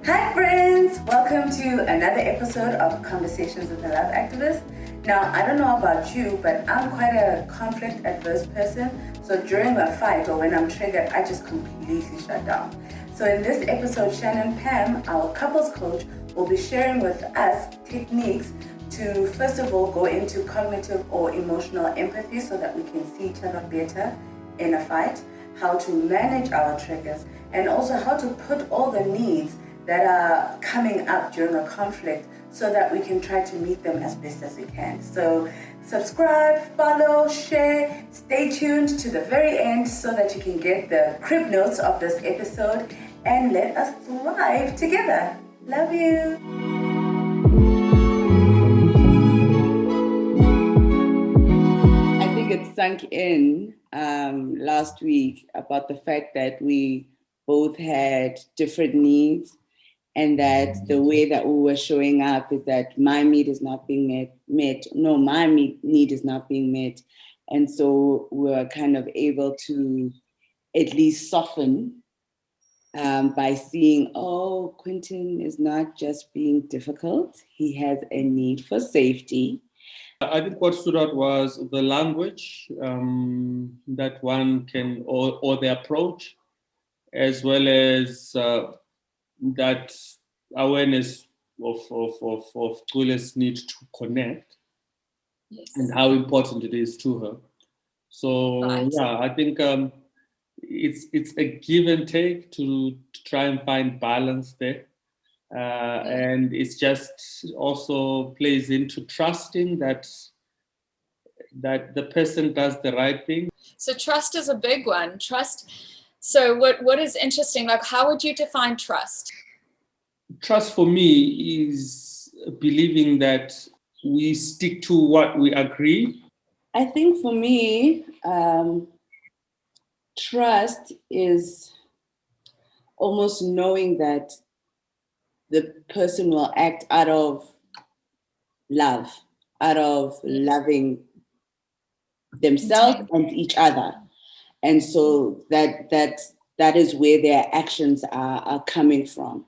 Hi friends, welcome to another episode of Conversations with a Love Activist. Now, I don't know about you, but I'm quite a conflict adverse person. So during a fight or when I'm triggered, I just completely shut down. So in this episode, Shannon Pam, our couples coach, will be sharing with us techniques to first of all go into cognitive or emotional empathy so that we can see each other better in a fight, how to manage our triggers, and also how to put all the needs that are coming up during a conflict so that we can try to meet them as best as we can. So subscribe, follow, share, stay tuned to the very end so that you can get the crib notes of this episode and let us thrive together. Love you. I think it sunk in last week about the fact that we both had different needs, and that the way that we were showing up is that my need is not being met. No, my need is not being met. And so we're kind of able to at least soften by seeing, oh, Quentin is not just being difficult. He has a need for safety. I think what stood out was the language that one can, or the approach, as well as that awareness of Tule's need to connect, yes, and how important it is to her. So right. Yeah, I think it's a give and take to try and find balance there. And it's just also plays into trusting that the person does the right thing. So trust is a big one. Trust. So what is interesting, like how would you define trust? Trust for me is believing that we stick to what we agree. I think for me, trust is almost knowing that the person will act out of love, out of loving themselves and each other. And so that is where their actions are coming from.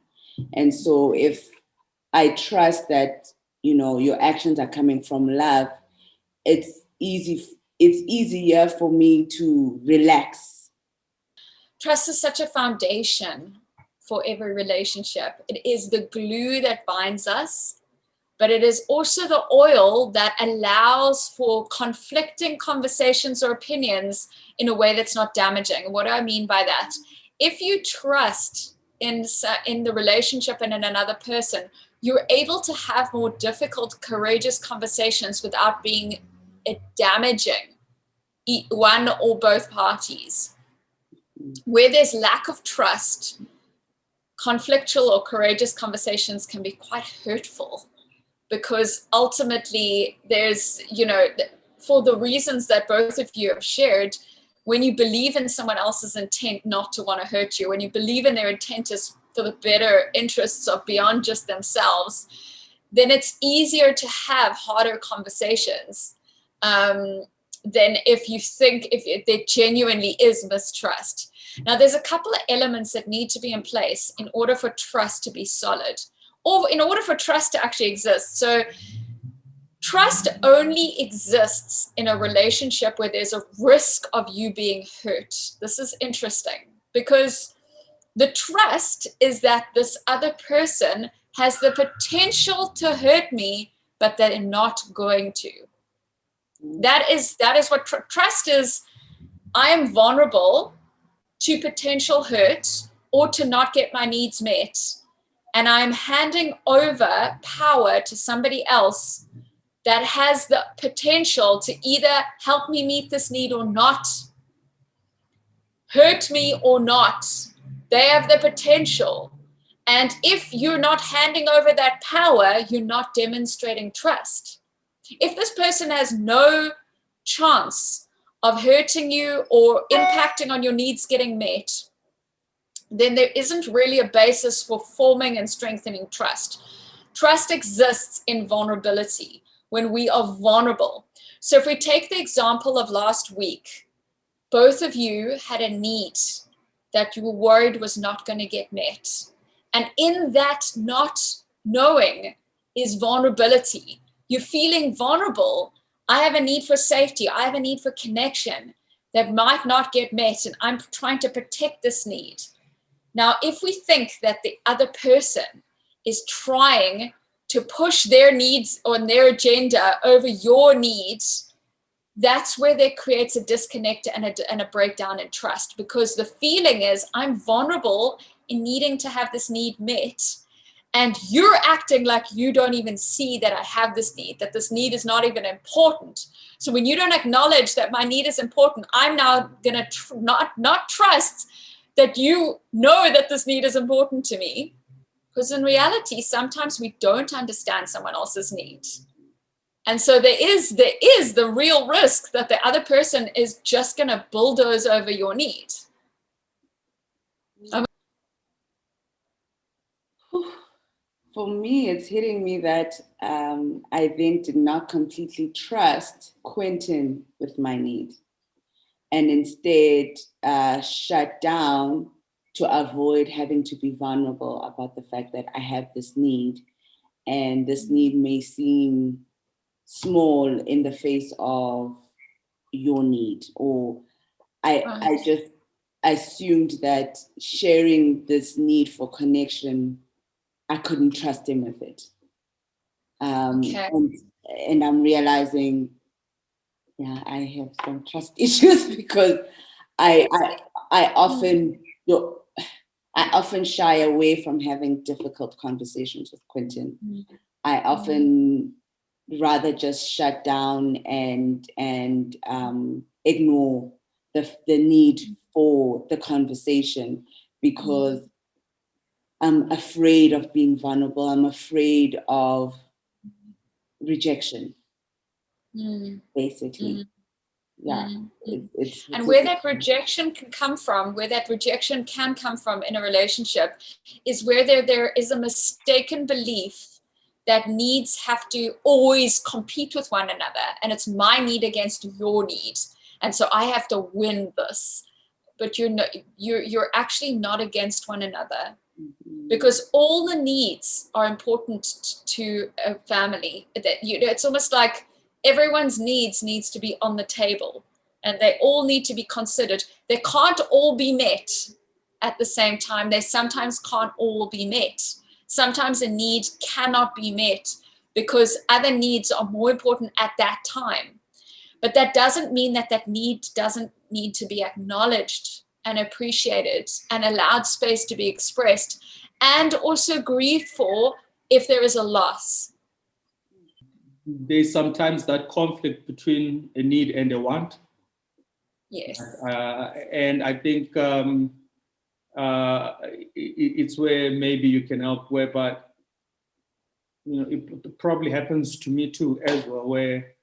And so if I trust that, your actions are coming from love, it's easier for me to relax. Trust is such a foundation for every relationship. It is the glue that binds us, but it is also the oil that allows for conflicting conversations or opinions in a way that's not damaging. What do I mean by that? If you trust in the relationship and in another person, you're able to have more difficult, courageous conversations without being damaging one or both parties. Where there's lack of trust, conflictual or courageous conversations can be quite hurtful, because ultimately there's, for the reasons that both of you have shared, when you believe in someone else's intent not to want to hurt you, when you believe in their intent is for the better interests of beyond just themselves, then it's easier to have harder conversations than if there genuinely is mistrust. Now, there's a couple of elements that need to be in place in order for trust to be solid, or in order for trust to actually exist. So trust only exists in a relationship where there's a risk of you being hurt. This is interesting because the trust is that this other person has the potential to hurt me, but they're not going to. That is what trust is. I am vulnerable to potential hurt or to not get my needs met, and I'm handing over power to somebody else that has the potential to either help me meet this need or not, hurt me or not. They have the potential. And if you're not handing over that power, you're not demonstrating trust. If this person has no chance of hurting you or impacting on your needs getting met, then there isn't really a basis for forming and strengthening trust. Trust exists in vulnerability, when we are vulnerable. So if we take the example of last week, both of you had a need that you were worried was not going to get met. And in that not knowing is vulnerability. You're feeling vulnerable. I have a need for safety. I have a need for connection that might not get met, and I'm trying to protect this need. Now, if we think that the other person is trying to push their needs on their agenda over your needs, that's where there creates a disconnect and a breakdown in trust, because the feeling is I'm vulnerable in needing to have this need met, and you're acting like you don't even see that I have this need, that this need is not even important. So when you don't acknowledge that my need is important, I'm now going to not trust that you know that this need is important to me. Because in reality, sometimes we don't understand someone else's need. And so there is the real risk that the other person is just going to bulldoze over your need. For me, it's hitting me that I then did not completely trust Quentin with my need, and instead shut down to avoid having to be vulnerable about the fact that I have this need, and this need may seem small in the face of your need, or I just assumed that sharing this need for connection, I couldn't trust him with it. Okay. And I'm realizing, yeah, I have some trust issues because I often shy away from having difficult conversations with Quentin. I often rather just shut down and ignore the need for the conversation, because I'm afraid of being vulnerable. I'm afraid of rejection, basically. Yeah. And where that rejection can come from, in a relationship, is where there is a mistaken belief that needs have to always compete with one another, and it's my need against your need, and so I have to win this. But you're actually not against one another, because all the needs are important to a family. That it's almost like everyone's needs to be on the table, and they all need to be considered. They can't all be met at the same time. They sometimes can't all be met. Sometimes a need cannot be met because other needs are more important at that time. But that doesn't mean that need doesn't need to be acknowledged and appreciated and allowed space to be expressed, and also grieved for if there is a loss. There's sometimes that conflict between a need and a want. Yes. And I think it's where maybe you can help, but it probably happens to me too as well, where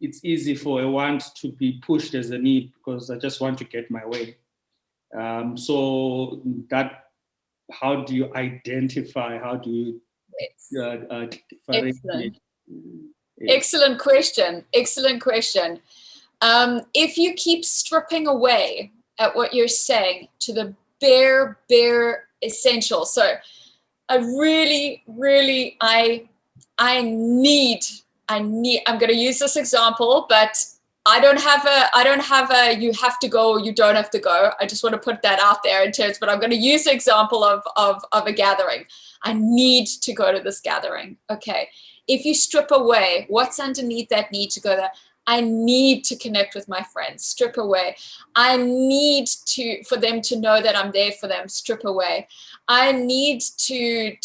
it's easy for a want to be pushed as a need because I just want to get my way. So that, how do you identify? How do you differentiate? Excellent question. Excellent question. If you keep stripping away at what you're saying to the bare essential. So I'm going to use this example, but I don't have a you have to go or you don't have to go. I just want to put that out there in terms, but I'm going to use the example of a gathering. I need to go to this gathering. Okay. If you strip away what's underneath that need to go there, I need to connect with my friends, strip away. I need for them to know that I'm there for them, strip away. I need to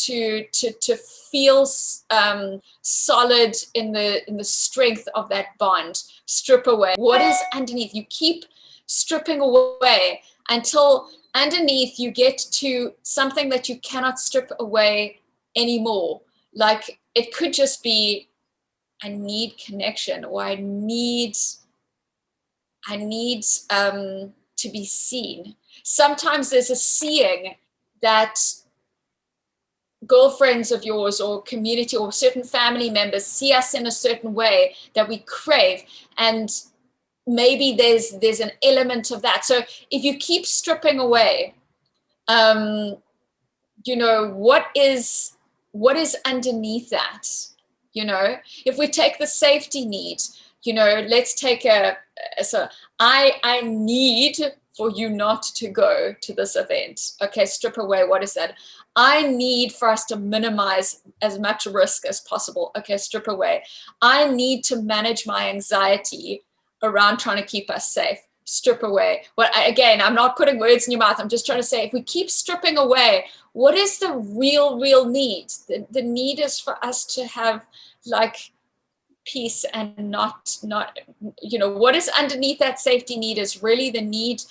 feel solid in the strength of that bond, strip away. What is underneath? You keep stripping away until underneath you get to something that you cannot strip away anymore. Like it could just be, I need connection, or I need to be seen. Sometimes there's a seeing that girlfriends of yours or community or certain family members see us in a certain way that we crave, and maybe there's an element of that. So if you keep stripping away, you know, what is underneath that? You know, if we take the safety need, you know, let's take so I need for you not to go to this event. Okay, strip away, what is that? I need for us to minimize as much risk as possible. Okay, strip away. I need to manage my anxiety around trying to keep us safe. Strip away. Well, again, I'm not putting words in your mouth. I'm just trying to say, if we keep stripping away, what is the real need? The need is for us to have like peace and not, you know, what is underneath that safety need is really the need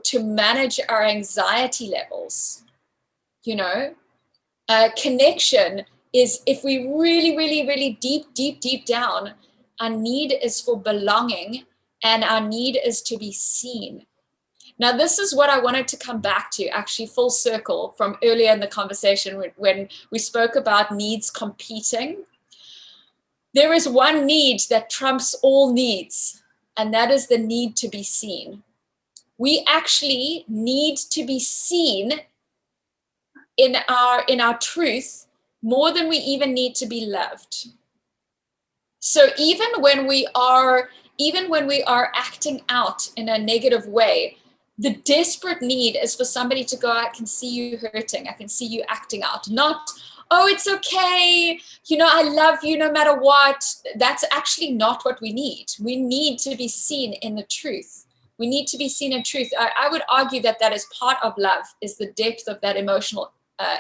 to manage our anxiety levels. You know, connection is, if we really deep down, our need is for belonging and our need is to be seen. Now, this is what I wanted to come back to, actually full circle from earlier in the conversation when we spoke about needs competing. There is one need that trumps all needs, and that is the need to be seen. We actually need to be seen in our truth more than we even need to be loved. So even when we are acting out in a negative way, the desperate need is for somebody to go, I can see you hurting, I can see you acting out, not, oh, it's okay, you know, I love you no matter what. That's actually not what we need. We need to be seen in the truth. We need to be seen in truth. I would argue that is part of love, is the depth of that emotional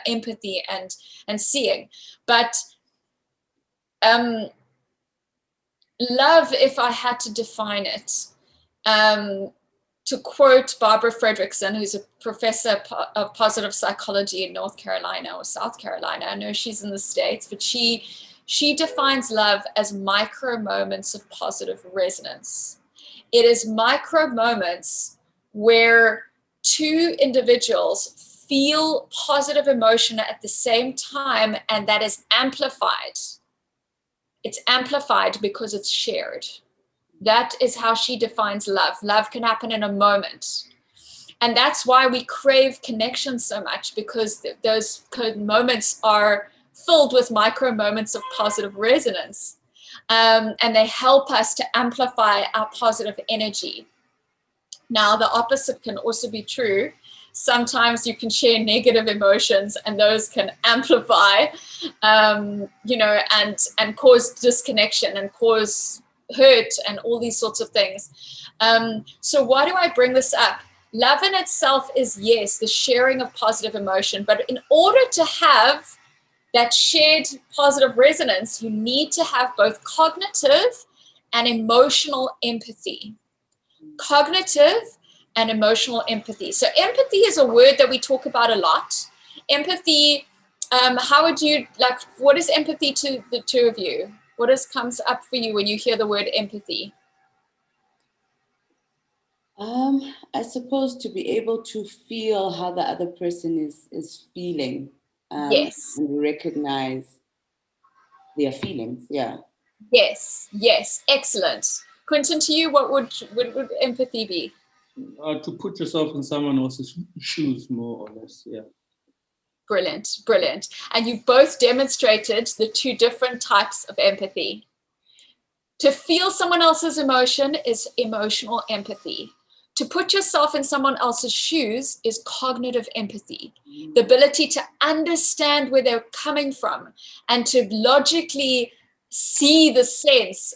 empathy and seeing. But love, if I had to define it, to quote Barbara Fredrickson, who's a professor of positive psychology in North Carolina or South Carolina, I know she's in the States, but she defines love as micro moments of positive resonance. It is micro moments where two individuals feel positive emotion at the same time, and that is amplified. It's amplified because it's shared. That is how she defines love. Love can happen in a moment. And that's why we crave connection so much, because those moments are filled with micro moments of positive resonance. And they help us to amplify our positive energy. Now, the opposite can also be true. Sometimes you can share negative emotions and those can amplify, you know, and cause disconnection and cause hurt and all these sorts of things. So why do I bring this up? Love in itself is, yes, the sharing of positive emotion, but in order to have that shared positive resonance, you need to have both cognitive and emotional empathy. Cognitive and emotional empathy. So empathy is a word that we talk about a lot. Empathy, how would you, like, what is empathy to the two of you? What comes up for you when you hear the word empathy? I suppose to be able to feel how the other person is feeling. Yes. And recognize their feelings, yeah. Yes, excellent. Quentin, to you, what would empathy be? To put yourself in someone else's shoes, more or less, yeah. Brilliant. And you've both demonstrated the two different types of empathy. To feel someone else's emotion is emotional empathy. To put yourself in someone else's shoes is cognitive empathy. The ability to understand where they're coming from and to logically see the sense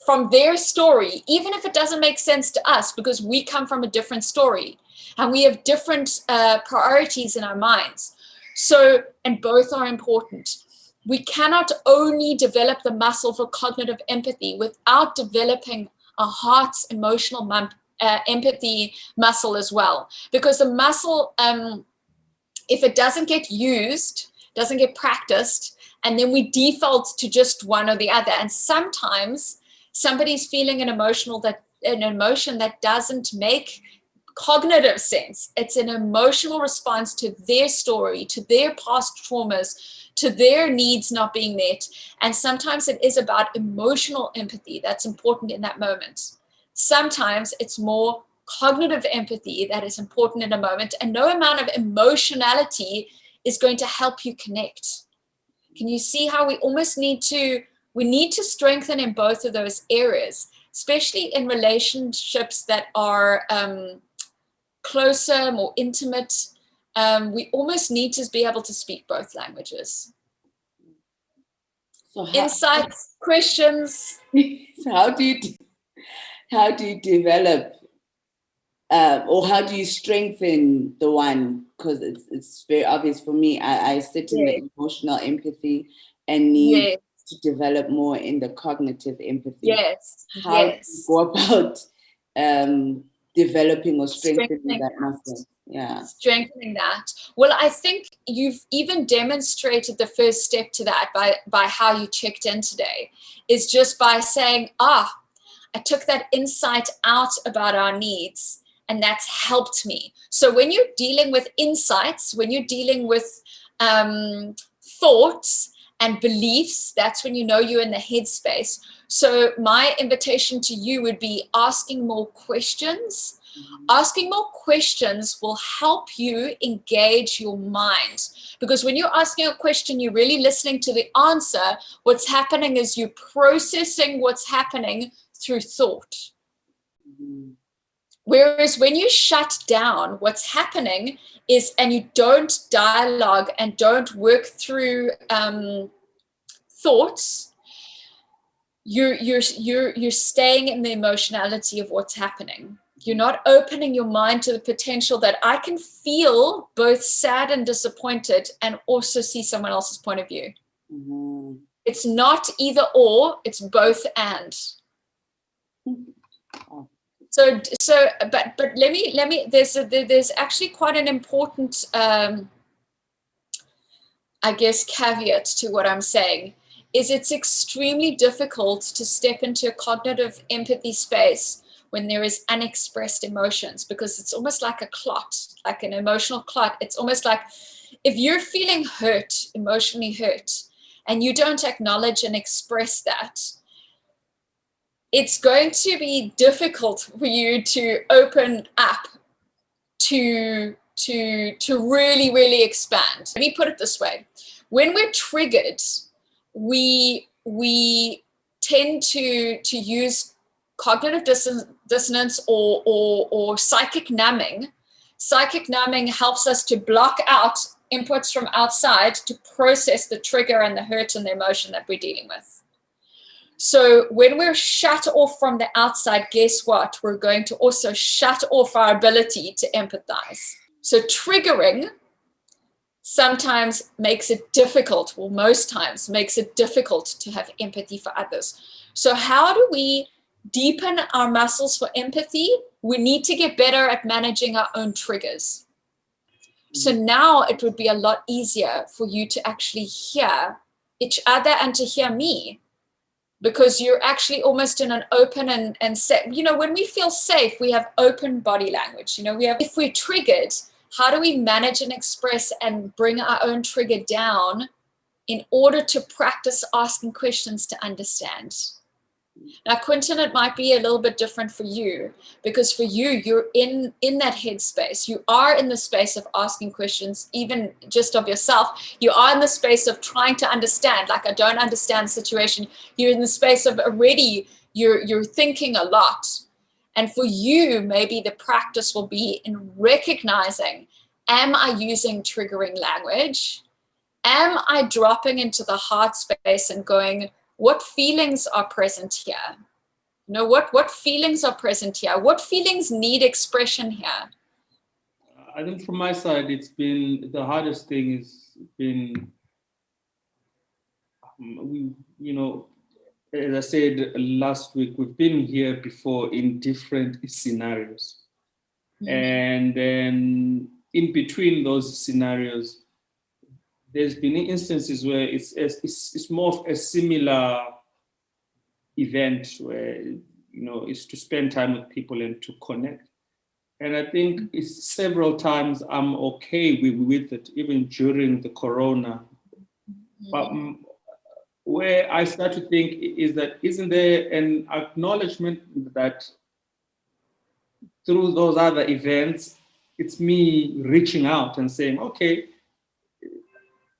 from their story, even if it doesn't make sense to us, because we come from a different story and we have different priorities in our minds. So, and both are important. We cannot only develop the muscle for cognitive empathy without developing a heart's emotional empathy muscle as well. Because the muscle, if it doesn't get used, doesn't get practiced, and then we default to just one or the other. And sometimes somebody's feeling an emotion that doesn't make cognitive sense. It's an emotional response to their story, to their past traumas, to their needs not being met. And sometimes it is about emotional empathy that's important in that moment. Sometimes it's more cognitive empathy that is important in a moment, and no amount of emotionality is going to help you connect. Can you see how we almost need to strengthen in both of those areas, especially in relationships that are closer, more intimate. We almost need to be able to speak both languages. So Insights, questions. So how do you develop, or how do you strengthen the one? Because it's very obvious for me. I sit in the emotional empathy and need to develop more in the cognitive empathy. Yes. How do you go about developing or strengthening that muscle? Yeah. Strengthening that. Well, I think you've even demonstrated the first step to that by how you checked in today, is just by saying, I took that insight out about our needs, and that's helped me. So when you're dealing with insights, when you're dealing with thoughts and beliefs, that's when you know you're in the headspace. So my invitation to you would be asking more questions. Asking more questions will help you engage your mind, because when you're asking a question, you're really listening to the answer. What's happening is you're processing what's happening through thought. Whereas when you shut down, what's happening is, and you don't dialogue and don't work through thoughts, you're staying in the emotionality of what's happening. You're not opening your mind to the potential that I can feel both sad and disappointed and also see someone else's point of view. Mm-hmm. It's not either or, it's both and. So, but let me. There's actually quite an important, I guess, caveat to what I'm saying. Is it's extremely difficult to step into a cognitive empathy space when there is unexpressed emotions, because it's almost like a clot, like an emotional clot. It's almost like if you're feeling hurt, emotionally hurt, and you don't acknowledge and express that, it's going to be difficult for you to open up to really, really expand. Let me put it this way. When we're triggered, we tend to use cognitive dissonance or psychic numbing. Psychic numbing helps us to block out inputs from outside to process the trigger and the hurt and the emotion that we're dealing with. So when we're shut off from the outside, guess what? We're going to also shut off our ability to empathize. So triggering sometimes makes it difficult, well, most times makes it difficult to have empathy for others. So how do we deepen our muscles for empathy? We need to get better at managing our own triggers. So now it would be a lot easier for you to actually hear each other and to hear me, because you're actually almost in an open and safe. You know, when we feel safe, we have open body language. You know, if we're triggered, how do we manage and express and bring our own trigger down in order to practice asking questions to understand? Now, Quentin, it might be a little bit different for you, because for you, you're in that headspace. You are in the space of asking questions, even just of yourself. You are in the space of trying to understand, like, I don't understand the situation. You're in the space of already, you're thinking a lot. And for you, maybe the practice will be in recognizing, am I using triggering language? Am I dropping into the heart space and going, what feelings are present here? You know, what feelings are present here? What feelings need expression here? I think from my side, it's been the hardest thing has been, you know, as I said last week, we've been here before in different scenarios. Mm-hmm. And then in between those scenarios, there's been instances where it's more of a similar event where, you know, it's to spend time with people and to connect. And I think it's several times I'm okay with it, even during the corona. But where I start to think is that, isn't there an acknowledgement that through those other events, it's me reaching out and saying, okay,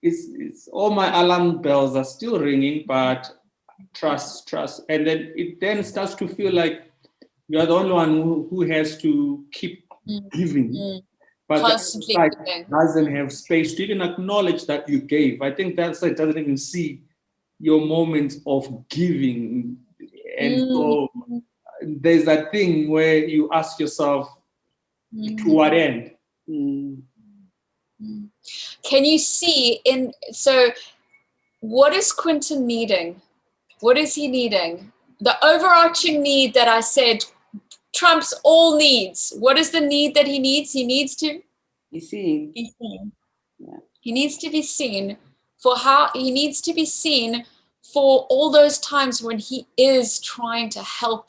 it's all my alarm bells are still ringing, but trust. And then it then starts to feel like you're the only one who has to keep giving. But Constantly the giving. doesn't have space to even acknowledge that you gave. I think that's it doesn't even see your moments of giving. And so there's that thing where you ask yourself, to what end? Can you see so what is Quentin needing? What is he needing? The overarching need that I said trumps all needs. What is the need that he needs? He needs to be seen. Yeah. He needs to be seen for all those times when he is trying to help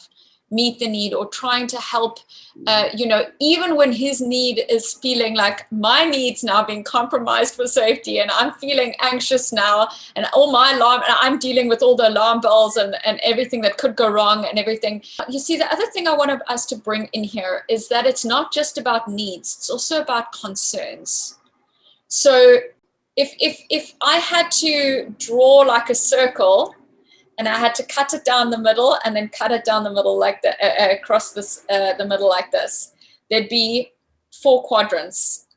meet the need or trying to help, even when his need is feeling like my need's now being compromised for safety and I'm feeling anxious now and all my alarm, and I'm dealing with all the alarm bells and everything that could go wrong and everything. You see, the other thing I want us to bring in here is that it's not just about needs, it's also about concerns. So if I had to draw like a circle and I had to cut it down the middle and then cut it down the middle like across the middle like this, there'd be 4 quadrants.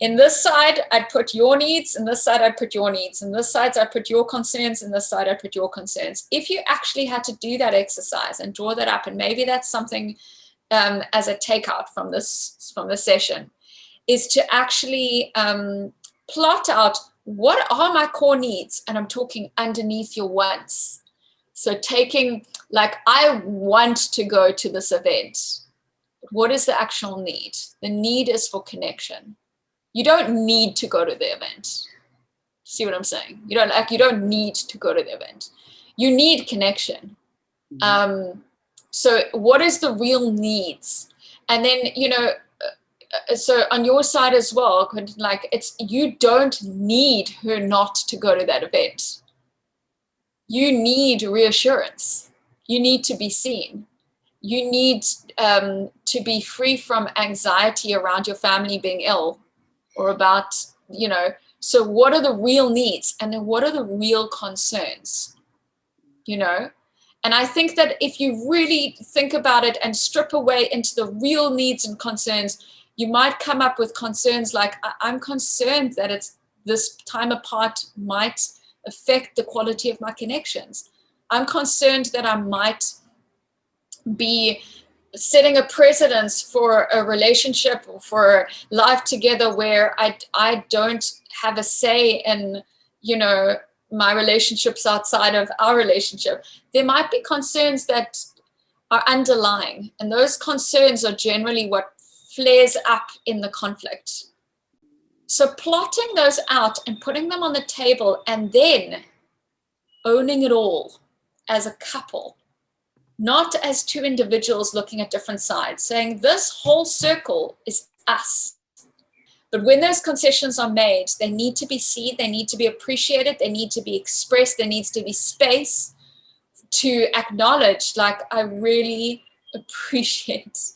In this side, I'd put your needs. In this side, I'd put your needs. In this side, I'd put your concerns. In this side, I'd put your concerns. If you actually had to do that exercise and draw that up, and maybe that's something as a takeout from this session, is to actually plot out what are my core needs, and I'm talking underneath your wants. So taking, like, I want to go to this event. What is the actual need? The need is for connection. You don't need to go to the event. See what I'm saying? You don't need to go to the event. You need connection. So what is the real needs? And then, so on your side as well, Quentin, like, you don't need her not to go to that event. You need reassurance. You need to be seen. You need to be free from anxiety around your family being ill or about, so what are the real needs? And then what are the real concerns? And I think that if you really think about it and strip away into the real needs and concerns, you might come up with concerns like, I'm concerned that it's this time apart might affect the quality of my connections. I'm concerned that I might be setting a precedence for a relationship or for life together where I don't have a say in, my relationships outside of our relationship. There might be concerns that are underlying, and those concerns are generally what flares up in the conflict. So plotting those out and putting them on the table and then owning it all as a couple, not as 2 individuals looking at different sides, saying this whole circle is us. But when those concessions are made, they need to be seen, they need to be appreciated, they need to be expressed, there needs to be space to acknowledge, like, I really appreciate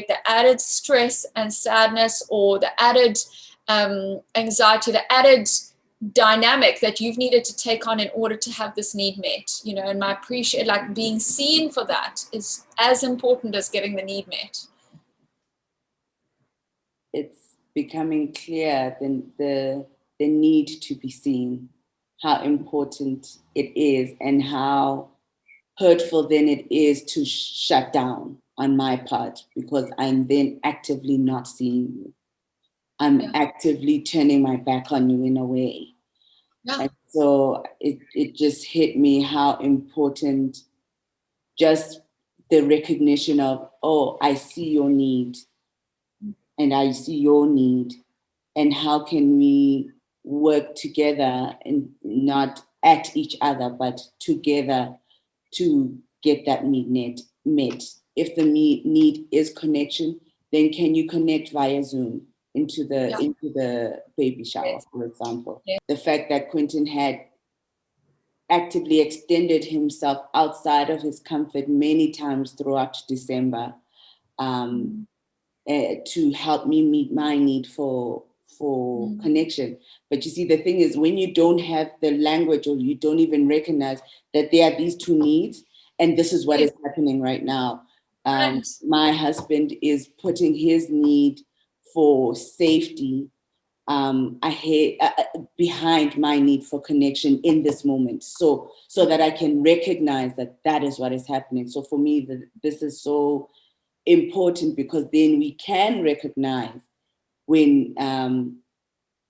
the added stress and sadness, or the added anxiety, the added dynamic that you've needed to take on in order to have this need met, and my appreciate, like, being seen for that is as important as getting the need met. It's becoming clear the need to be seen, how important it is, and how hurtful then it is to shut down on my part, because I'm then actively not seeing you. I'm actively turning my back on you in a way. Yeah. And so it just hit me how important just the recognition of, oh, I see your need and I see your need, and how can we work together and not at each other, but together to get that need met. If the need is connection, then can you connect via Zoom into the baby shower, for example? Yeah. The fact that Quentin had actively extended himself outside of his comfort many times throughout December to help me meet my need for for connection. But you see, the thing is, when you don't have the language, or you don't even recognize that there are these two needs, and this is what is happening right now. My husband is putting his need for safety behind my need for connection in this moment, so that I can recognize that is what is happening. So for me, this is so important, because then we can recognize when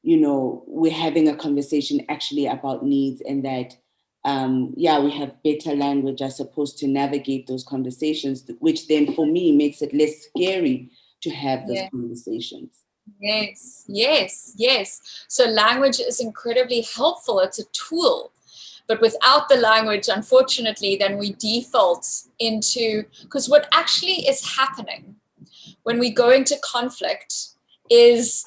we're having a conversation actually about needs, and that we have better language, I suppose, to navigate those conversations, which then for me makes it less scary to have those conversations. Yes. So language is incredibly helpful. It's a tool. But without the language, unfortunately, then we default into, because what actually is happening when we go into conflict is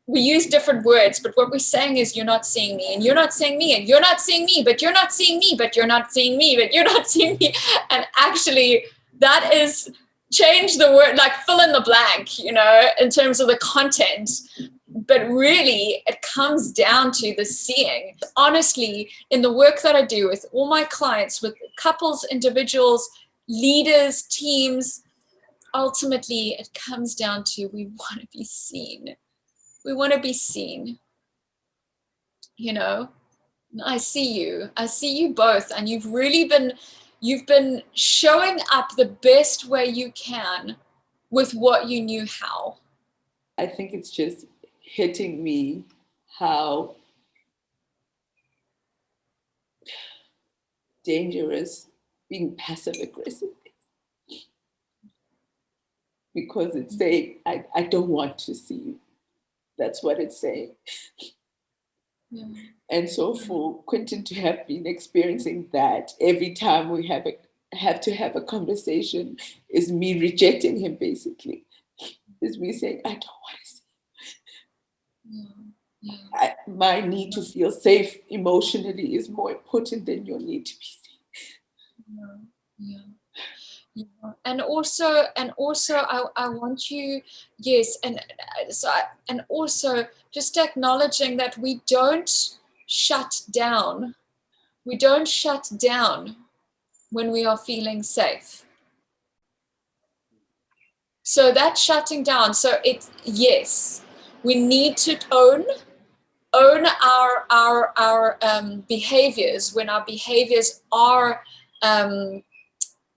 we use different words, but what we're saying is, you're not seeing me, and you're not seeing me, and you're not seeing me, but you're not seeing me, but you're not seeing me, but you're not seeing me. And actually, that is, change the word, like fill in the blank, in terms of the content. But really, it comes down to the seeing. Honestly, in the work that I do with all my clients, with couples, individuals, leaders, teams, ultimately, it comes down to, we want to be seen. We want to be seen. I see you both, and you've been showing up the best way you can with what you knew how. I think it's just hitting me how dangerous being passive aggressive is, because it's saying, I don't want to see you. That's what it's saying. Yeah. And so for Quentin to have been experiencing that every time we have to have a conversation is me rejecting him, basically. Is me saying, I don't want to see you. Yeah. My need to feel safe emotionally is more important than your need to be seen. Yeah. And also I want you, and also just acknowledging that we don't shut down when we are feeling safe. So that shutting down, we need to own our behaviors when our behaviors are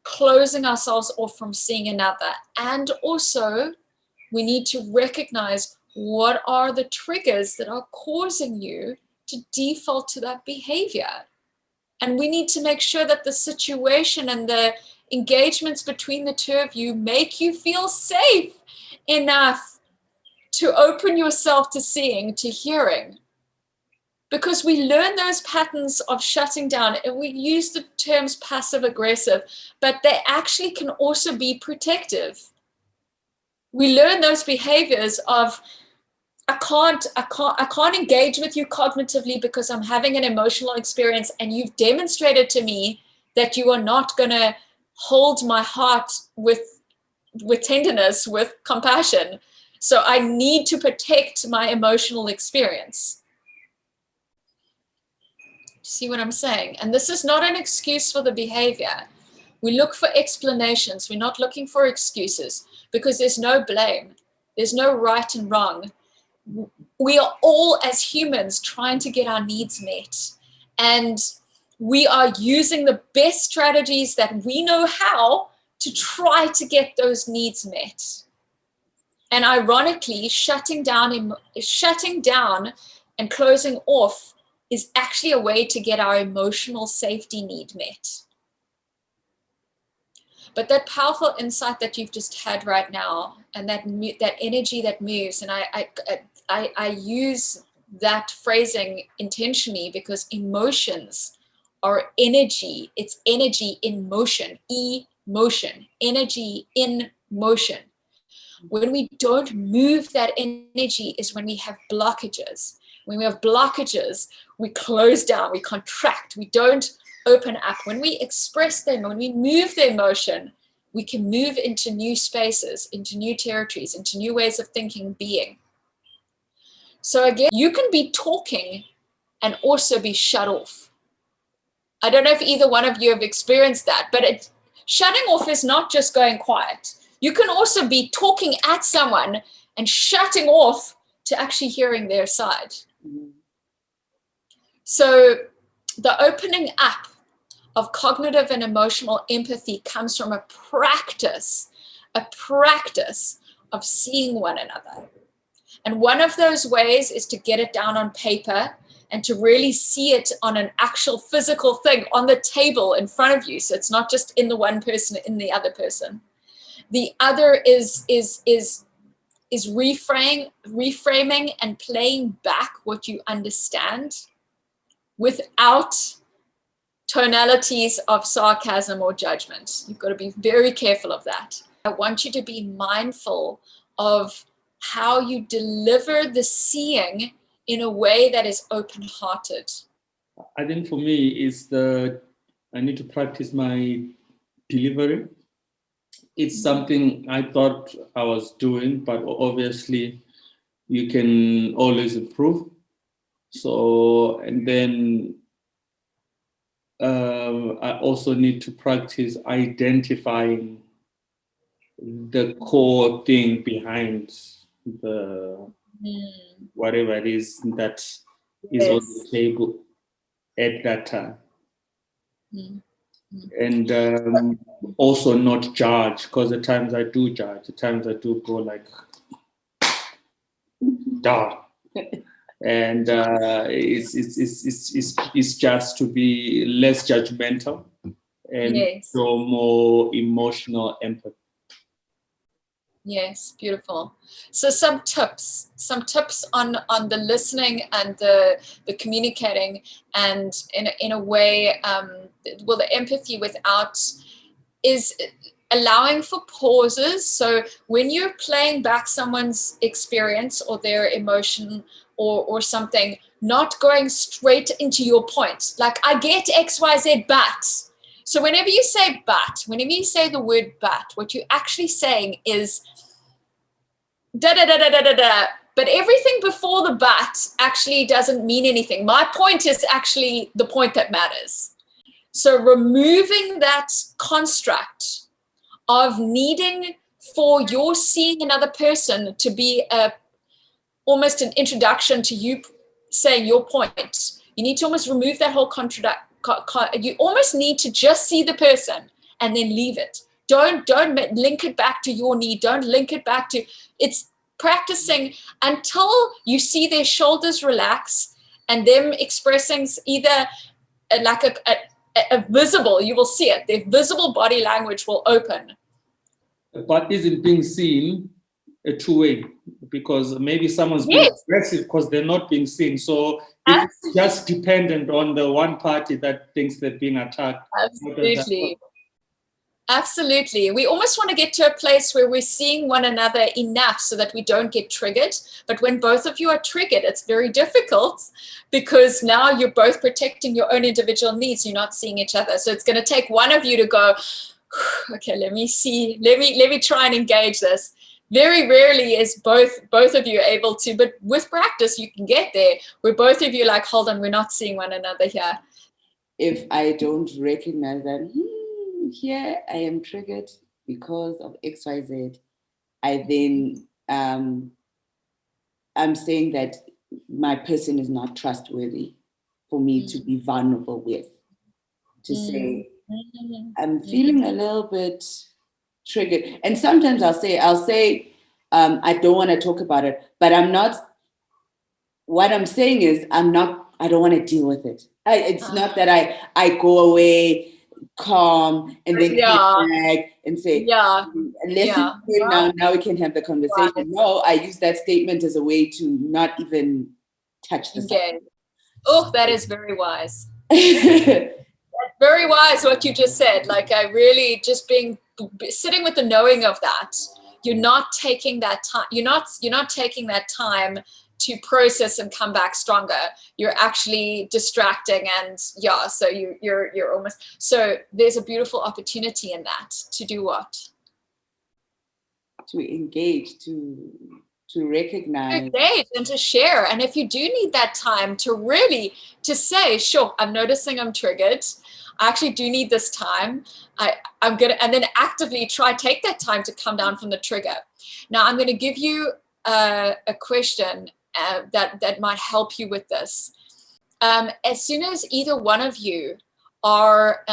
closing ourselves off from seeing another. And also, we need to recognize what are the triggers that are causing you to default to that behavior. And we need to make sure that the situation and the engagements between the two of you make you feel safe enough to open yourself to seeing, to hearing. Because we learn those patterns of shutting down, and we use the terms passive aggressive, but they actually can also be protective. We learn those behaviors of, I can't engage with you cognitively because I'm having an emotional experience, and you've demonstrated to me that you are not going to hold my heart with tenderness, with compassion. So I need to protect my emotional experience. See what I'm saying? And this is not an excuse for the behavior. We look for explanations. We're not looking for excuses, because there's no blame. There's no right and wrong. We are all, as humans, trying to get our needs met. And we are using the best strategies that we know how to try to get those needs met. And ironically, shutting down and closing off is actually a way to get our emotional safety need met. But that powerful insight that you've just had right now, and that energy that moves, and I use that phrasing intentionally, because emotions are energy. It's energy in motion, emotion, energy in motion. When we don't move that energy is when we have blockages. When we have blockages, we close down, we contract, we don't open up. When we express them, when we move the emotion, we can move into new spaces, into new territories, into new ways of thinking, being. So again, you can be talking and also be shut off. I don't know if either one of you have experienced that, but shutting off is not just going quiet. You can also be talking at someone and shutting off to actually hearing their side. Mhm. So the opening up of cognitive and emotional empathy comes from a practice of seeing one another. And one of those ways is to get it down on paper and to really see it on an actual physical thing on the table in front of you. So it's not just in the one person, in the other person. The other is reframing and playing back what you understand without tonalities of sarcasm or judgment. You've got to be very careful of that. I want you to be mindful of how you deliver the seeing in a way that is open-hearted. I think for me, I need to practice my delivery. It's something I thought I was doing, but obviously you can always improve. So, and then I also need to practice identifying the core thing behind the whatever it is that is on the table at that time. And also not judge, because at times I do judge, at times I do go like, duh. And it's just to be less judgmental and show more emotional empathy. Yes, beautiful. So some tips on the listening and the communicating, and in a way, well, the empathy without is allowing for pauses. So when you're playing back someone's experience or their emotion or something, not going straight into your point. Like, I get X, Y, Z, but. So whenever you say the word but, what you're actually saying is da da da da da da da. But everything before the but actually doesn't mean anything. My point is actually the point that matters. So removing that construct of needing for your seeing another person to be almost an introduction to you saying your point. You need to almost remove that whole you almost need to just see the person and then leave it. Don't link it back to your need. Don't link it back to, it's practicing until you see their shoulders relax and them expressing either like a visible, you will see it, their visible body language will open. But isn't being seen a two-way? Because maybe someone's being aggressive because they're not being seen. So if it's just dependent on the one party that thinks they're being attacked. Absolutely. We almost want to get to a place where we're seeing one another enough so that we don't get triggered. But when both of you are triggered, it's very difficult because now you're both protecting your own individual needs. You're not seeing each other. So it's going to take one of you to go, okay, let me try and engage this. Very rarely is both of you able to, but with practice, you can get there where both of you like, hold on, we're not seeing one another here. If I don't recognize that, here I am triggered because of XYZ, I then, I'm saying that my person is not trustworthy for me to be vulnerable with, to say, I'm feeling a little bit triggered. And sometimes I'll say, I don't want to talk about it, but I'm not, what I'm saying is I don't want to deal with it. It's not that I go away calm and then come back and say, listen, now we can have the conversation. Right. No, I use that statement as a way to not even touch the subject. Oh, that is very wise. That's very wise what you just said. Like, I really just sitting with the knowing of that. You're not taking that time. You're not taking that time to process and come back stronger. You're actually distracting, and so you're almost, so there's a beautiful opportunity in that to do what? To engage, to to recognize, engage and to share. And if you do need that time to really to say, sure, I'm noticing I'm triggered, I actually do need this time, I'm gonna, and then actively take that time to come down from the trigger. Now I'm going to give you a question that might help you with this. As soon as either one of you are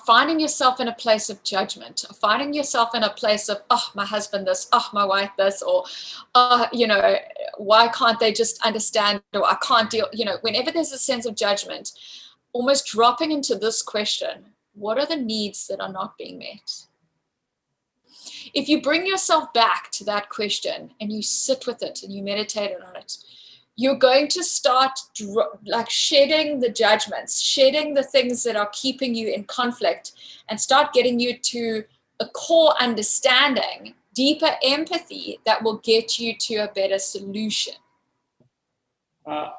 finding yourself in a place of judgment, or finding yourself in a place of, oh, my husband this, oh, my wife this, or, you know, why can't they just understand, or I can't deal, you know, whenever there's a sense of judgment, almost dropping into this question, what are the needs that are not being met? If you bring yourself back to that question and you sit with it and you meditate on it, you're going to start like shedding the judgments, shedding the things that are keeping you in conflict, and start getting you to a core understanding, deeper empathy that will get you to a better solution. I've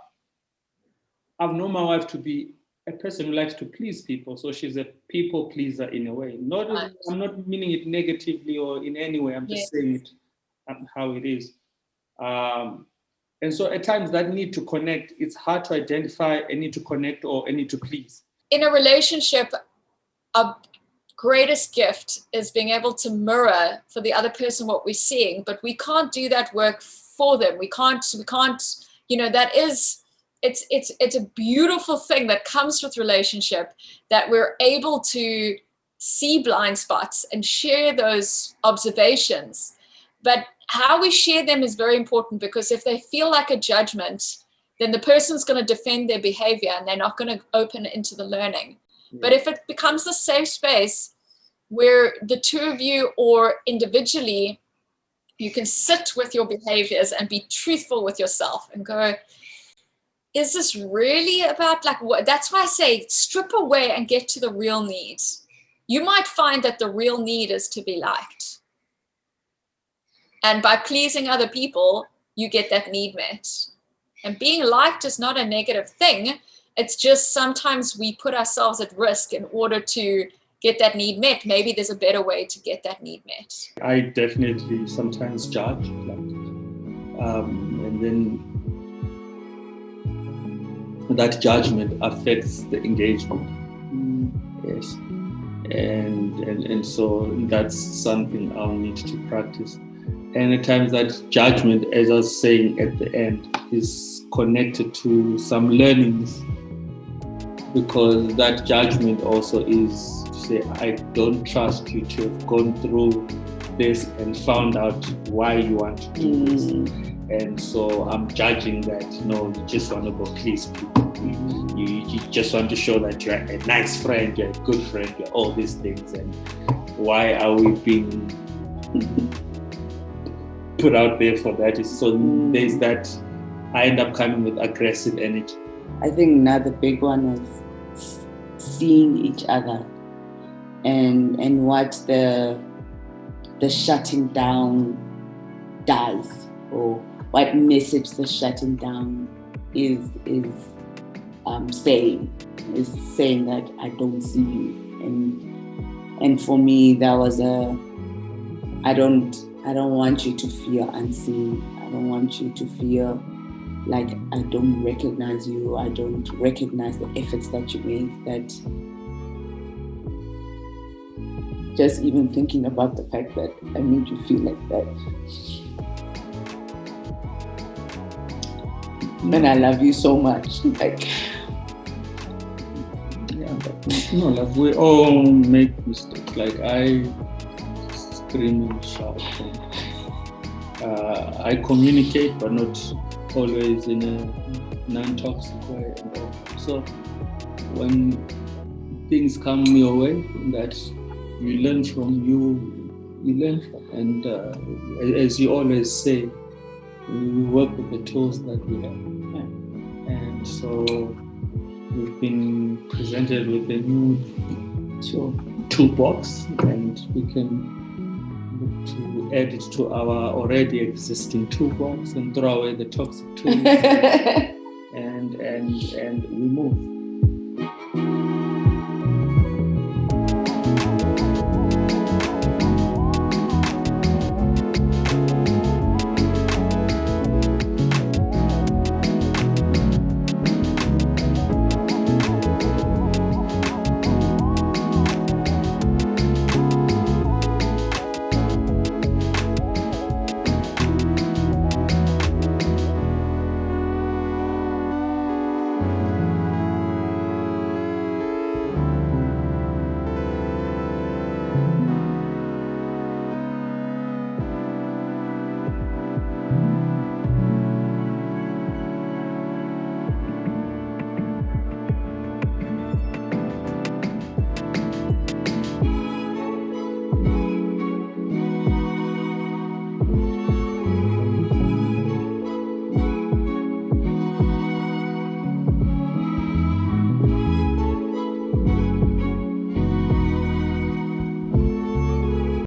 known my wife to be a person who likes to please people, so she's a people pleaser in a way. Right. I'm not meaning it negatively or in any way. I'm just saying it how it is. And so at times that need to connect, it's hard to identify a need to connect or a need to please. In a relationship, our greatest gift is being able to mirror for the other person what we're seeing, but we can't do that work for them. We can't, you know, that is, it's a beautiful thing that comes with relationship, that we're able to see blind spots and share those observations. But how we share them is very important, because if they feel like a judgment, then the person's going to defend their behavior and they're not going to open into the learning. Yeah. But if it becomes a safe space where the two of you or individually, you can sit with your behaviors and be truthful with yourself and go, is this really about like what? That's why I say strip away and get to the real need. You might find that the real need is to be liked. And by pleasing other people, you get that need met. And being liked is not a negative thing. It's just sometimes we put ourselves at risk in order to get that need met. Maybe there's a better way to get that need met. I definitely sometimes judge, and then that judgment affects the engagement. Yes, and so that's something I'll need to practice. And at times that judgment, as I was saying at the end, is connected to some learnings, because that judgment also is to say, I don't trust you to have gone through this and found out why you want to do this. And so I'm judging that, no, you just want to go please people. You just want to show that you're a nice friend, you're a good friend, you're all these things. And why are we being put out there for that? So there's that, I end up coming with aggressive energy. I think another big one is seeing each other and what the shutting down does, or what message the shutting down is saying that I don't see you. And for me, that was I don't want you to feel unseen. I don't want you to feel like I don't recognize you. I don't recognize the efforts that you make. That just even thinking about the fact that I made you feel like that. And I love you so much. Like, yeah, but like we all make mistakes. Like I scream and shout. I communicate, but not always in a non-toxic way. So when things come your way that you learn from, you learn from. And as you always say, we work with the tools that we have. And so we've been presented with a new toolbox, and we can look to add it to our already existing toolbox and throw away the toxic tools and we move.